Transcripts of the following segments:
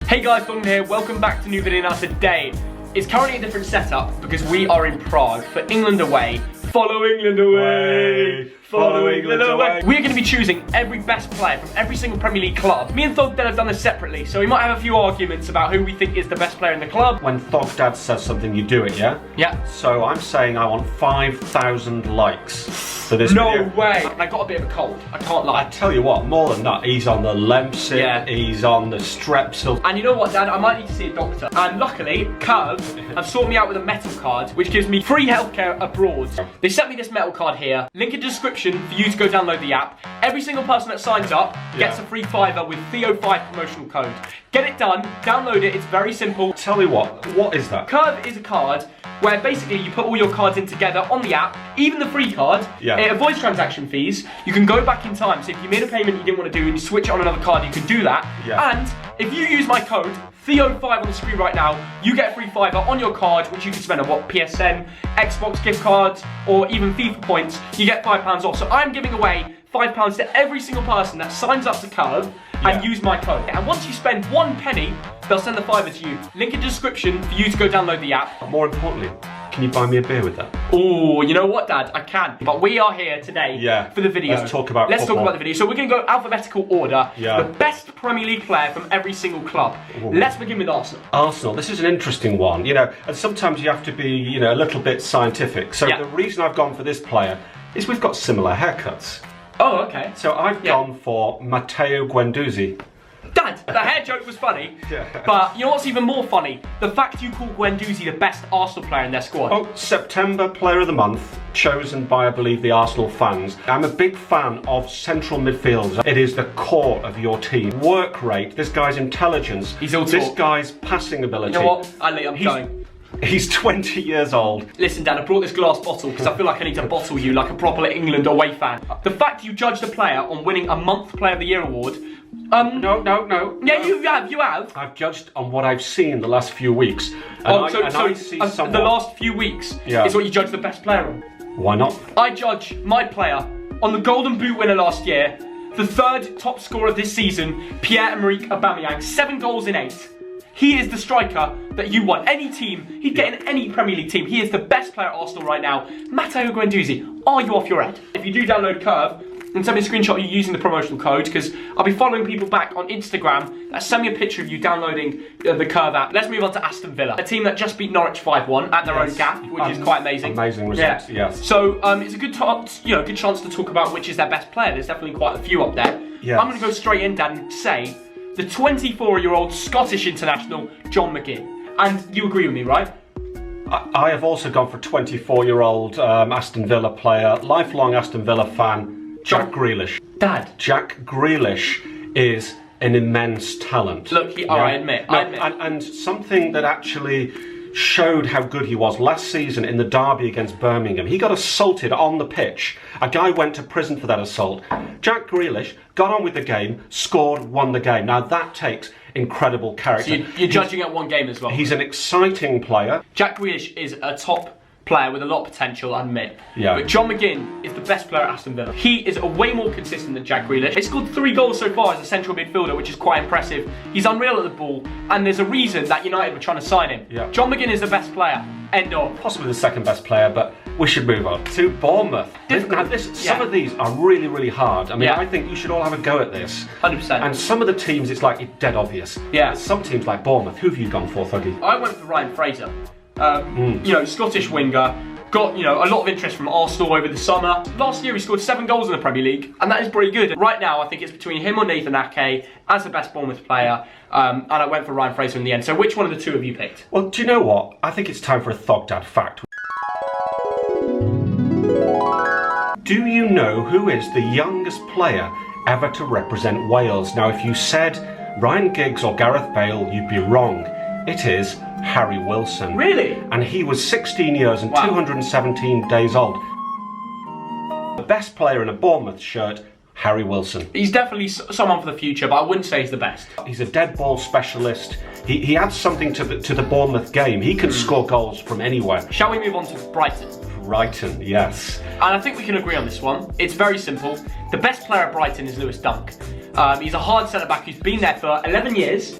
Hey guys, Don here, welcome back to a new video. Now today is currently a different setup because we are in Prague for England away. Follow England away! Follow England away! We're going to be choosing every best player from every single Premier League club. Me and Thogdad have done this separately, so we might have a few arguments about who we think is the best player in the club. When Thogdad says something, you do it, yeah? Yeah. So I'm saying I want 5,000 likes for this video. No way! I got a bit of a cold, I can't lie. I tell you what, more than that, he's on the Lemsip, Yeah. he's on the Strepsil. And you know what, Dad? I might need to see a doctor. And luckily, Curve have sorted me out with a metal card, which gives me free healthcare abroad. They sent me this metal card here. Link in the description for you to go download the app. Every single person that signs up gets a free fiver with Theo5 promotional code. Get it done, download it, it's very simple. Tell me what is that? Curve is a card where basically you put all your cards in together on the app, even the free card. It avoids transaction fees. You can go back in time, so if you made a payment you didn't want to do and you switch it on another card, you can do that. And if you use my code Theo5 on the screen right now, you get a free fiver on your card, which you can spend on what, PSN, Xbox gift cards, or even FIFA points. You get £5 off. So I'm giving away £5 to every single person that signs up to Curve and use my code. And once you spend 1 penny, they'll send the fiver to you. Link in the description for you to go download the app. More importantly, can you buy me a beer with that? Oh, you know what, Dad? I can. But we are here today for the video. Let's talk about the video. So we're going to go alphabetical order. The best Premier League player from every single club. Let's begin with Arsenal. Arsenal. This is an interesting one, you know, and sometimes you have to be, you know, a little bit scientific. So the reason I've gone for this player is we've got similar haircuts. Oh, okay. So I've gone for Matteo Guendouzi. Dad, the hair joke was funny, but you know what's even more funny? The fact you call Guendouzi the best Arsenal player in their squad. Oh, September Player of the Month, chosen by, I believe, the Arsenal fans. I'm a big fan of central midfield. It is the core of your team. Work rate, this guy's intelligence, this guy's passing ability. You know what? I'm going. He's 20 years old. Listen, Dad, I brought this glass bottle because I feel like I need to bottle you like a proper England away fan. The fact you judged a player on winning a month Player of the Year award. No. Yeah, you have. I've judged on what I've seen the last few weeks. I see someone. The last few weeks is what you judge the best player on. Why not? I judge my player on the Golden Boot winner last year, the 3rd top scorer this season, Pierre-Emerick Aubameyang, 7 goals in 8. He is the striker that you want. Any team, he'd get in any Premier League team. He is the best player at Arsenal right now. Matteo Guendouzi, are you off your head? If you do download Curve, and send me a screenshot of you using the promotional code, because I'll be following people back on Instagram that send me a picture of you downloading the Curve app. Let's move on to Aston Villa, a team that just beat Norwich 5-1 at their own gap, which is quite amazing. Amazing results, yes. So it's a good chance to talk about which is their best player. There's definitely quite a few up there. I'm going to go straight in, Dad, and say the 24-year-old Scottish international, John McGinn. And you agree with me, right? I have also gone for 24-year-old Aston Villa player, lifelong Aston Villa fan, Jack Grealish. Dad. Jack Grealish is an immense talent. Look, I admit. And something that actually showed how good he was last season in the derby against Birmingham. He got assaulted on the pitch. A guy went to prison for that assault. Jack Grealish got on with the game, scored, won the game. Now that takes incredible character. So you're judging at one game as well. He's an exciting player. Jack Grealish is a top player with a lot of potential, I admit. But John McGinn is the best player at Aston Villa. He is way more consistent than Jack Grealish. He's scored 3 goals so far as a central midfielder, which is quite impressive. He's unreal at the ball, and there's a reason that United were trying to sign him. John McGinn is the best player. End of. Possibly the second best player, but we should move on to Bournemouth. Now, some of these are really, really hard. I mean, I think you should all have a go at this. 100%. And some of the teams, it's like it's dead obvious. Some teams like Bournemouth. Who have you gone for, Thuggy? I went for Ryan Fraser. You know, Scottish winger. Got, you know, a lot of interest from Arsenal over the summer. Last year he scored 7 goals in the Premier League, and that is pretty good. Right now I think it's between him or Nathan Ake as the best Bournemouth player, and I went for Ryan Fraser in the end. So which one of the two have you picked? Well, do you know what? I think it's time for a Thogdad fact. Do you know who is the youngest player ever to represent Wales? Now, if you said Ryan Giggs or Gareth Bale, you'd be wrong. It is Harry Wilson. Really? And he was 16 years and 217 days old. The best player in a Bournemouth shirt, Harry Wilson. He's definitely someone for the future, but I wouldn't say he's the best. He's a dead ball specialist. He adds something to the Bournemouth game. He can score goals from anywhere. Shall we move on to Brighton? Brighton, yes. And I think we can agree on this one. It's very simple. The best player at Brighton is Lewis Dunk. He's a hard centre-back who's been there for 11 years.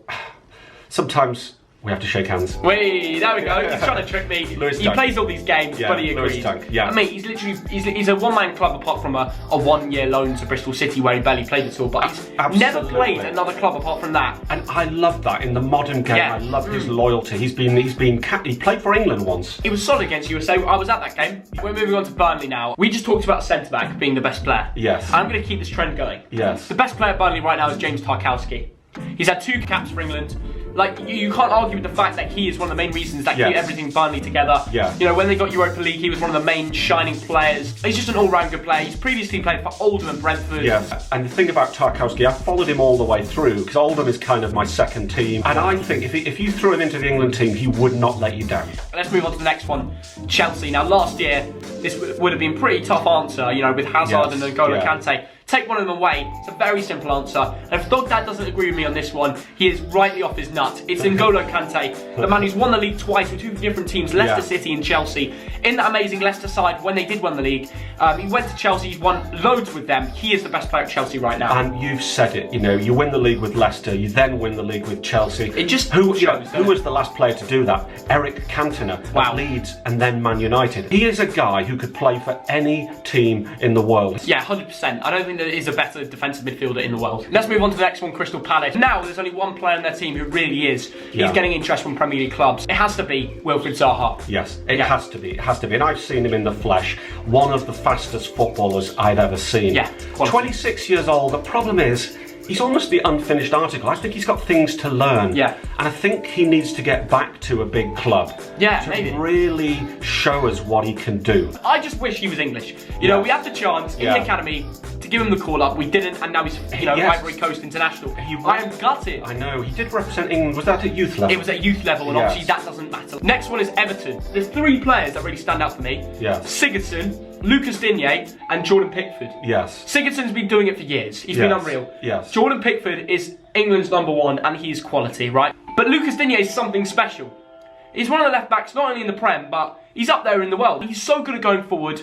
sometimes we have to shake hands. Wait, there we go. He's trying to trick me. He plays all these games, but he agrees. Yeah. I mean, he's literally he's a one-man club apart from a 1-year loan to Bristol City where he barely played at all. But he's never played another club apart from that. And I love that in the modern game. I love his loyalty. He played for England once. He was solid against USA. I was at that game. We're moving on to Burnley now. We just talked about centre back being the best player. Yes. I'm going to keep this trend going. Yes. The best player at Burnley right now is James Tarkowski. He's had 2 caps for England. Like, you can't argue with the fact that he is one of the main reasons that keep everything Burnley together. Yeah. You know, when they got Europa League, he was one of the main shining players. He's just an all-round good player. He's previously played for Oldham and Brentford. Yeah, and the thing about Tarkowski, I followed him all the way through, because Oldham is kind of my second team. And I think if you threw him into the England team, he would not let you down. Let's move on to the next one, Chelsea. Now, last year, this would have been a pretty tough answer, you know, with Hazard and N'Golo Kante. Take one of them away. It's a very simple answer. And if Dog Dad doesn't agree with me on this one, he is rightly off his nut. It's N'Golo Kante, the man who's won the league twice with 2 different teams, Leicester City and Chelsea. In that amazing Leicester side, when they did win the league, he went to Chelsea, he's won loads with them. He is the best player at Chelsea right now. And you've said it, you know, you win the league with Leicester, you then win the league with Chelsea. It just who was the last player to do that? Eric Cantona at Leeds and then Man United. He is a guy who could play for any team in the world. Yeah, 100%. I don't think there is a better defensive midfielder in the world. Let's move on to the next one, Crystal Palace. Now, there's only one player in their team who really is. He's getting interest from Premier League clubs. It has to be Wilfried Zaha. Yes, it has to be. It has to be. And I've seen him in the flesh. One of the fastest footballers I've ever seen. Yeah. 26 years old. The problem is, he's almost the unfinished article. I think he's got things to learn. Yeah. And I think he needs to get back to a big club. Yeah, to maybe. really show us what he can do. I just wish he was English. You know, we had the chance in the academy to give him the call up. We didn't, and now he's, Ivory Coast international. I am gutted. I know. He did represent England. Was that at youth level? It was at youth level, and obviously that doesn't matter. Next one is Everton. There's 3 players that really stand out for me. Yeah. Sigurdsson, Lucas Digne, and Jordan Pickford. Yes. Sigurdsson's been doing it for years. He's been unreal. Yes. Jordan Pickford is England's #1, and he's quality, right? But Lucas Digne is something special. He's one of the left backs, not only in the Prem, but he's up there in the world. He's so good at going forward.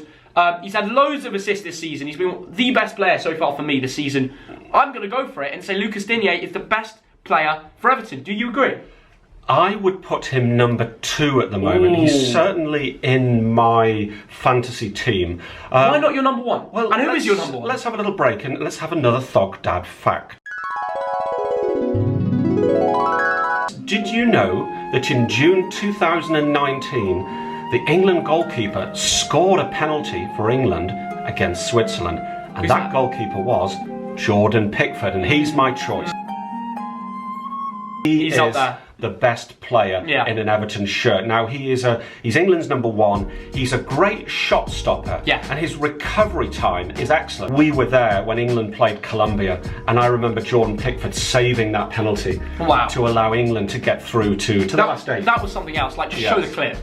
He's had loads of assists this season. He's been the best player so far for me this season. I'm going to go for it and say Lucas Digne is the best player for Everton. Do you agree? I would put him #2 at the moment. He's certainly in my fantasy team. Why not your #1? Well, and who is your #1? Let's have a little break and let's have another Thog Dad fact. Did you know that in June 2019, the England goalkeeper scored a penalty for England against Switzerland? And that goalkeeper was Jordan Pickford, and he's my choice. He's up there. The best player in an Everton shirt. Now he's England's #1. He's a great shot stopper. Yeah. And his recovery time is excellent. We were there when England played Colombia, and I remember Jordan Pickford saving that penalty to allow England to get through to the last stage. That was something else. Like, just show the clip.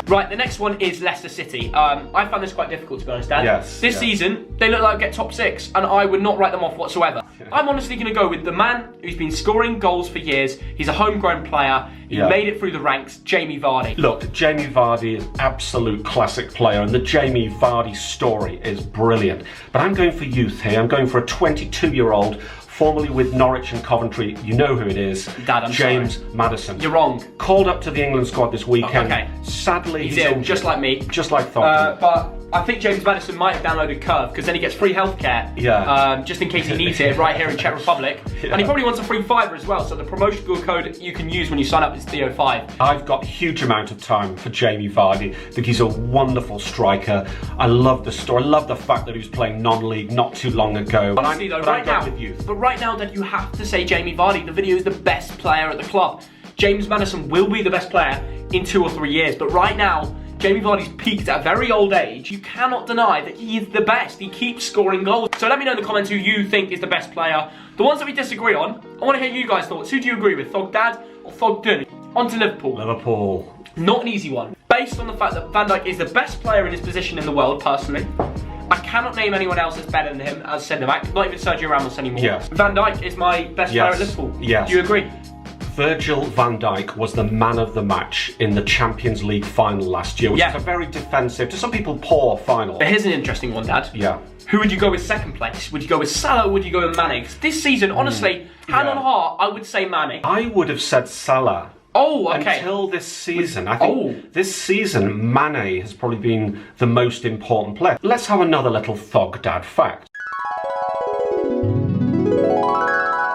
Right, the next one is Leicester City. I found this quite difficult, to be honest, Dan. Yes. This season, they look like they'll get top 6, and I would not write them off whatsoever. I'm honestly going to go with the man who's been scoring goals for years. He's a homegrown player. He made it through the ranks, Jamie Vardy. Look, Jamie Vardy is absolute classic player, and the Jamie Vardy story is brilliant. But I'm going for youth here. I'm going for a 22-year-old, formerly with Norwich and Coventry. You know who it is. Dad, I'm James Maddison. You're wrong. Called up to the England squad this weekend. Okay. Sadly, he's ill, just like me. Just like Thog. But I think James Maddison might have downloaded Curve, because then he gets free healthcare. Just in case he needs it right here in Czech Republic. And he probably wants a free fiver as well, so the promotional code you can use when you sign up is Theo5. I've got a huge amount of time for Jamie Vardy. I think he's a wonderful striker. I love the story. I love the fact that he was playing non-league not too long ago. Honestly though, right now that you have to say Jamie Vardy, the video is the best player at the club. James Maddison will be the best player in 2 or 3 years, but right now, Jamie Vardy's peaked at a very old age. You cannot deny that he is the best. He keeps scoring goals. So let me know in the comments who you think is the best player. The ones that we disagree on, I want to hear you guys' thoughts. Who do you agree with, Thog Dad or Thog Dun? On to Liverpool. Liverpool. Not an easy one. Based on the fact that Van Dijk is the best player in his position in the world, personally, I cannot name anyone else that's better than him as centre-back. Not even Sergio Ramos anymore. Yes. Van Dijk is my best player at Liverpool. Yes. Do you agree? Virgil van Dijk was the man of the match in the Champions League final last year, which was a very defensive, to some people, poor final. But here's an interesting one, Dad. Yeah. Who would you go with second place? Would you go with Salah or would you go with Mane? 'Cause this season, honestly, hand on heart, I would say Mane. I would have said Salah. Oh, okay. Until this season. I think this season, Mane has probably been the most important player. Let's have another little Thog Dad fact.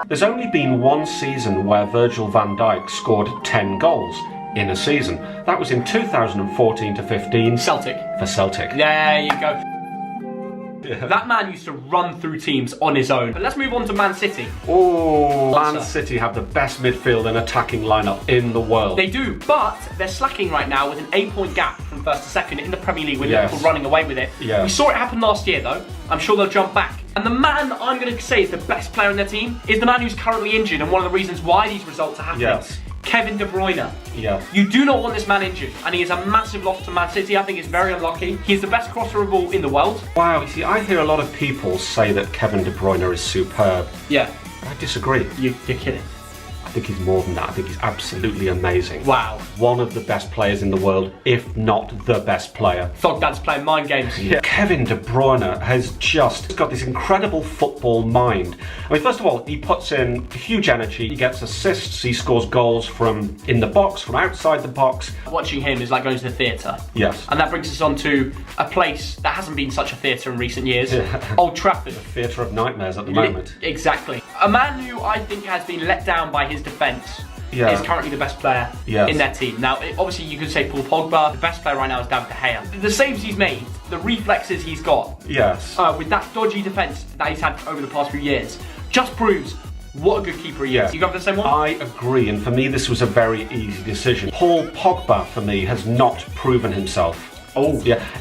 There's only been one season where Virgil van Dijk scored 10 goals in a season. That was in 2014 to 15. Celtic. For Celtic. There you go. That man used to run through teams on his own. But let's move on to Man City. Oh, Man City have the best midfield and attacking lineup in the world. They do, but they're slacking right now with an 8-point gap from first to second in the Premier League with Liverpool running away with it. We saw it happen last year though. I'm sure they'll jump back. And the man I'm going to say is the best player in their team is the man who's currently injured and one of the reasons why these results are happening. Kevin De Bruyne. You do not want this man injured, and he is a massive loss to Man City. I think it's very unlucky. He's the best crosser of all in the world. Wow, you see, I hear a lot of people say that Kevin De Bruyne is superb. I disagree. You're kidding. I think he's more than that. I think he's absolutely amazing. Wow. One of the best players in the world, if not the best player. Thog Dad's playing mind games. Kevin De Bruyne has just got this incredible football mind. I mean, first of all, he puts in huge energy. He gets assists. He scores goals from in the box, from outside the box. Watching him is like going to the theatre. Yes. And that brings us on to a place that hasn't been such a theatre in recent years. Old Trafford. The theatre of nightmares at the moment. Exactly. A man who I think has been let down by his defence is currently the best player in their team. Now, obviously you could say Paul Pogba. The best player right now is David De Gea. The saves he's made, the reflexes he's got, with that dodgy defence that he's had over the past few years, just proves what a good keeper he is. You got the same one? I agree, and for me this was a very easy decision. Paul Pogba, for me, has not proven himself.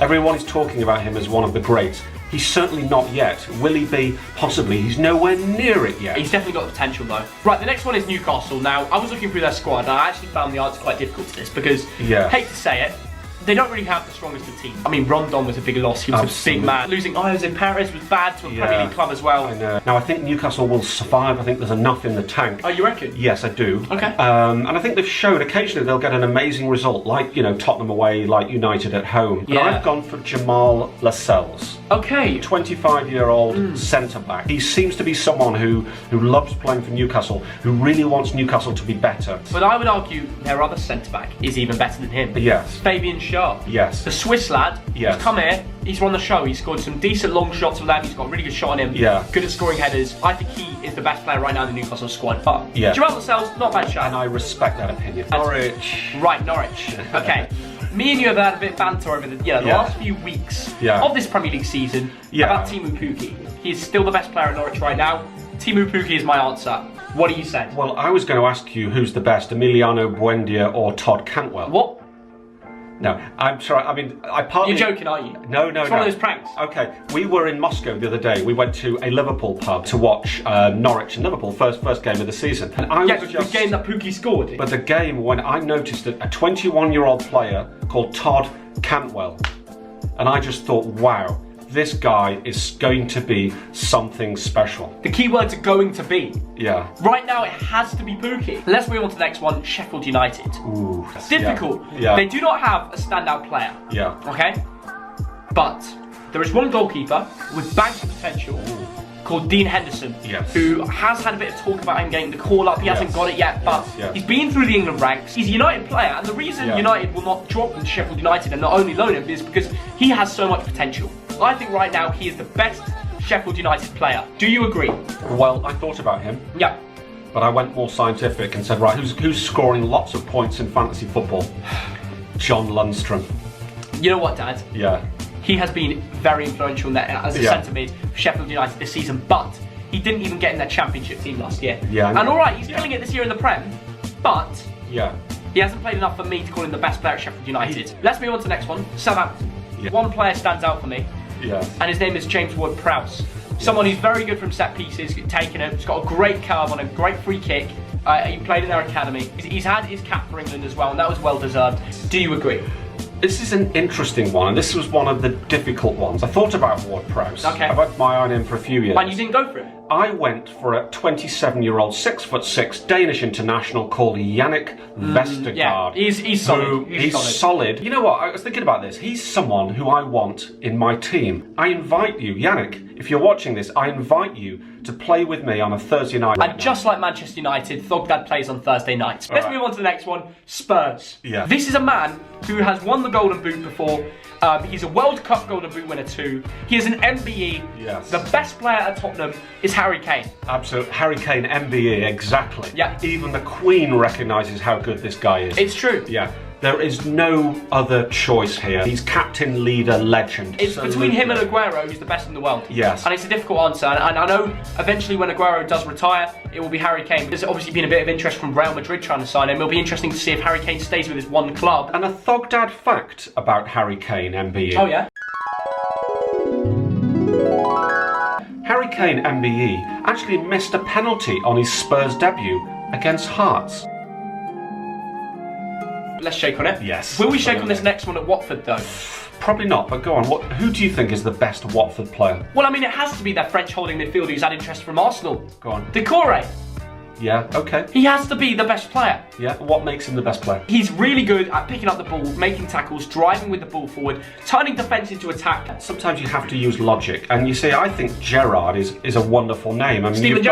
Everyone is talking about him as one of the greats. He's certainly not yet. Will he be? Possibly. He's nowhere near it yet. He's definitely got the potential though. Right, the next one is Newcastle. Now, I was looking through their squad and I actually found the answer quite difficult to this because, hate to say it, they don't really have the strongest of teams. I mean, Rondon was a big loss. He was a big man. Losing Jose Perez was bad to a Premier League club as well. I know. Now, I think Newcastle will survive. I think there's enough in the tank. Oh, you reckon? Yes, I do. Okay. And I think they've shown occasionally they'll get an amazing result, like, you know, Tottenham away, like United at home. But I've gone for Jamal Lascelles. Okay. 25-year-old centre-back. He seems to be someone who loves playing for Newcastle, who really wants Newcastle to be better. But I would argue their other centre-back is even better than him. Yes. Fabian Schär. Yes. The Swiss lad, he's come here, he's run the show, he's scored some decent long shots for them, he's got a really good shot on him, good at scoring headers. I think he is the best player right now in the Newcastle squad. But Jamal Lascelles, not bad shot. And I respect that opinion. Norwich. Right, Norwich. Okay. Me and you have had a bit of banter over the last few weeks of this Premier League season about Teemu Pukki. He is still the best player at Norwich right now. Teemu Pukki is my answer. What do you say? Well, I was going to ask you who's the best, Emiliano Buendia or Todd Cantwell. What? No, I'm sorry. I mean, I partly... You're joking, aren't you? No. It's one of those pranks. Okay, we were in Moscow the other day. We went to a Liverpool pub to watch Norwich and Liverpool, first game of the season. And I was the game that Pukki scored. But the game when I noticed that a 21-year-old player called Todd Cantwell, and I just thought, wow, this guy is going to be something special. The key words are going to be. Yeah. Right now, it has to be Pukki. Let's move on to the next one, Sheffield United. Ooh. Difficult. Yeah. They do not have a standout player. Yeah. Okay? But there is one goalkeeper with bags of potential called Dean Henderson, who has had a bit of talk about him getting the call up. He hasn't got it yet, but he's been through the England ranks. He's a United player, and the reason United will not drop him to Sheffield United and not only loan him is because he has so much potential. I think right now he is the best Sheffield United player. Do you agree? Well, I thought about him. Yeah. But I went more scientific and said, right, who's scoring lots of points in fantasy football? John Lundstram. You know what, Dad? Yeah. He has been very influential in as a centre mid for Sheffield United this season, but he didn't even get in their championship team last year. Yeah. And alright, he's killing it this year in the Prem, but he hasn't played enough for me to call him the best player at Sheffield United. Let's move on to the next one, Southampton. One player stands out for me, and his name is James Ward-Prowse. Someone who's very good from set pieces, taking it, he's got a great curve on a great free kick. He played in their academy. He's had his cap for England as well, and that was well deserved. Do you agree? This is an interesting one, and this was one of the difficult ones. I thought about Ward-Prowse. Okay. I've had my eye on him for a few years. And you didn't go for it? I went for a 27-year-old, 6'6" Danish international called Yannick Vestergaard. Yeah, he's solid. He's solid. You know what? I was thinking about this. He's someone who I want in my team. I invite you, Yannick, if you're watching this, I invite you to play with me on a Thursday night. And just like Manchester United, Thogdad plays on Thursday nights. Let's move on to the next one, Spurs. Yeah. This is a man who has won the Golden Boot before. He's a World Cup Golden Boot winner too. He is an MBE. Yes. The best player at Tottenham is Harry Kane. Absolutely. Harry Kane, MBE, exactly. Yeah. Even the Queen recognises how good this guy is. It's true. Yeah. There is no other choice here. He's captain, leader, legend. It's between him and Aguero, who's the best in the world. Yes. And it's a difficult answer. And I know eventually when Aguero does retire, it will be Harry Kane. There's obviously been a bit of interest from Real Madrid trying to sign him. It'll be interesting to see if Harry Kane stays with his one club. And a Thogdad fact about Harry Kane, MBE. Oh, yeah? Harry Kane, MBE, actually missed a penalty on his Spurs debut against Hearts. Let's shake on it. Yes. Will we shake on this next one at Watford, though? Probably not, but go on. Who do you think is the best Watford player? Well, I mean, it has to be their French holding midfielder who's had interest from Arsenal. Go on. Decore. Yeah, okay. He has to be the best player. Yeah, what makes him the best player? He's really good at picking up the ball, making tackles, driving with the ball forward, turning defence into attack. Sometimes you have to use logic, and you see, I think Gerrard is a wonderful name. I mean,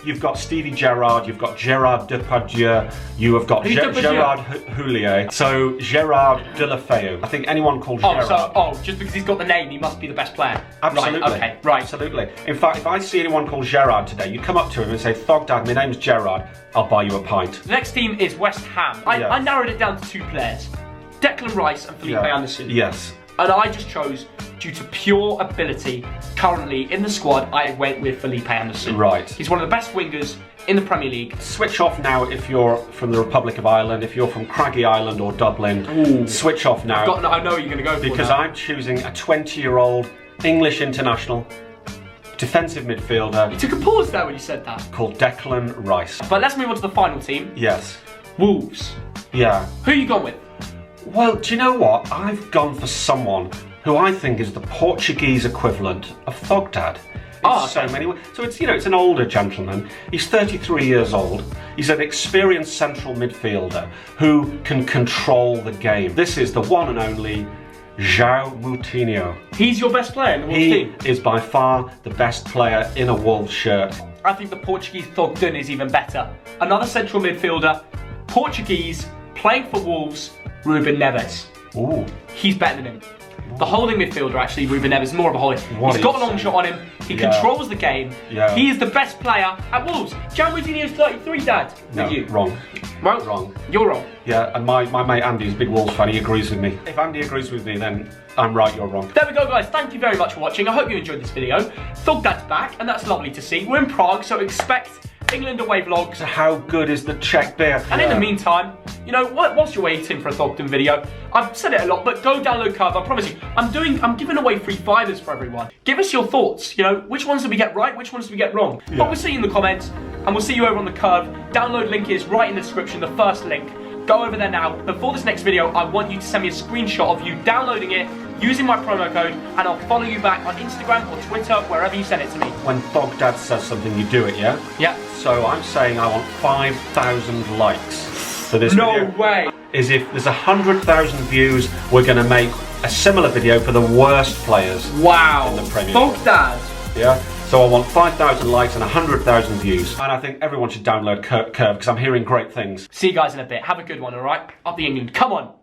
you've got Stevie Gerrard, you've got Gerard Depardieu, you have got Gerard Houllier, so Gerard Deulofeu. I think anyone called Gerrard. Just because he's got the name, he must be the best player. Absolutely. Right, okay, right. Absolutely. In fact, if I see anyone called Gerrard today, you come up to him and say, Thogdad, my name's Gerrard, I'll buy you a pint. The next team is West Ham. I narrowed it down to two players, Declan Rice and Felipe Anderson. Yes. And I just chose, due to pure ability, currently in the squad, I went with Felipe Anderson. Right. He's one of the best wingers in the Premier League. Switch off now if you're from the Republic of Ireland, if you're from Craggy Island or Dublin. Ooh. Switch off now. I know what you're going to go for because now. I'm choosing a 20-year-old English international, defensive midfielder. You took a pause there when you said that. Called Declan Rice. But let's move on to the final team. Yes. Wolves. Yeah. Who are you gone with? Well, do you know what? I've gone for someone who I think is the Portuguese equivalent of Thogdad. So many ways. So it's an older gentleman. He's 33 years old. He's an experienced central midfielder who can control the game. This is the one and only João Moutinho. He's your best player in the Wolves team? He is by far the best player in a Wolves shirt. I think the Portuguese Thogdun is even better. Another central midfielder, Portuguese, playing for Wolves, Ruben Neves. Ooh. He's better than him. The holding midfielder, actually, Ruben Neves, is more of a holding. He's got a long shot on him. He controls the game. Yeah. He is the best player at Wolves. João Moutinho's 33, Dad. No, you. Wrong. Well, wrong. You're wrong. Yeah, and my mate Andy is a big Wolves fan. He agrees with me. If Andy agrees with me, then I'm right, you're wrong. There we go, guys. Thank you very much for watching. I hope you enjoyed this video. Thogdad's back, and that's lovely to see. We're in Prague, so expect England away vlogs. So how good is the Czech beer? And in the meantime, whilst you're waiting for a Thogdun video, I've said it a lot, but go download Curve. I promise you, I'm giving away free fivers for everyone. Give us your thoughts. Which ones did we get right? Which ones did we get wrong? But we'll see you in the comments, and we'll see you over on the Curve. Download link is right in the description, the first link. Go over there now. Before this next video, I want you to send me a screenshot of you downloading it, using my promo code, and I'll follow you back on Instagram or Twitter, wherever you send it to me. When Thogdad says something, you do it, yeah? Yeah. So I'm saying I want 5,000 likes for this video. No way. Is if there's 100,000 views, we're going to make a similar video for the worst players. Wow. In the Premier League. Thogdad. Yeah. So I want 5,000 likes and 100,000 views. And I think everyone should download Curve because I'm hearing great things. See you guys in a bit. Have a good one, alright? Up the England. Come on.